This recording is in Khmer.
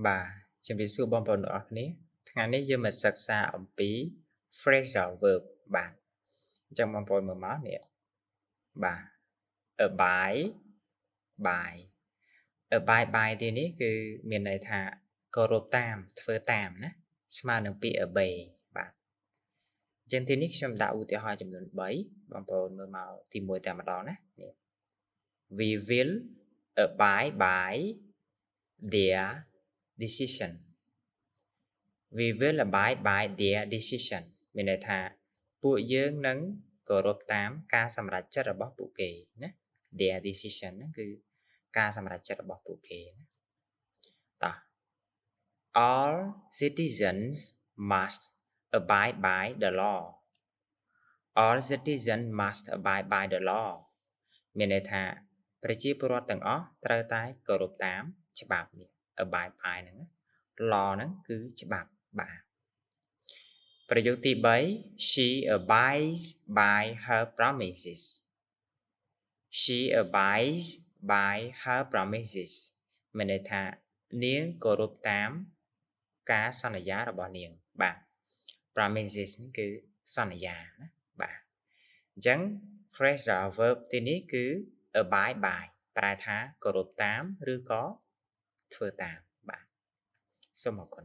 បាទជំរាបសួរបងប្អូនទាំងអស់គ្នាថ្ងៃនេះយើងមកសិក្សាអំពី phrasal verb បាទអញ្ចឹងបងប្អូនមើលមកនេះបាទ abide by abide by ទីនេះគឺមានន័យថាគោរពតាមធ្វើតាមណាស្មើនឹងពាក្យ obey បាទអញ្ចឹងទីនេះខ្ញុំដាក់ឧទាហរណ៍ចំនួន3បងប្អូនមើលមកទី1តែម្ដងណានេះ we will abide by their decision we will abide by their decision មានន័យថាពួកយើងនឹងគោរពតាមការសម្រេចចិត្តរបស់ពួកគេណា their decision ហ្នឹងគឺការសម្រេចចិត្តរបស់ពួកគេណាតោះ all citizens must abide by the law all citizens must abide by the law មានន័យថាប្រជាពលរដ្ឋទាំងអស់ត្រូវតែគោរពតាមច្បាប់នេះ abide by ហ្នឹង law ហ្នឹងគឺច្បាប់បាទប្រយោគទី3 she abides by her promises she abides by her promises មានន័យថានាងគោរពតាមការសន្យារបស់នាងបាទ promises នេះគឺសន្យាណាបាទអញ្ចឹង phrasal verb ទីនេះគឺ abide by ប្រែថាគោរពតាមឬក៏ធ្វើតាមបាទសូមអរគុណ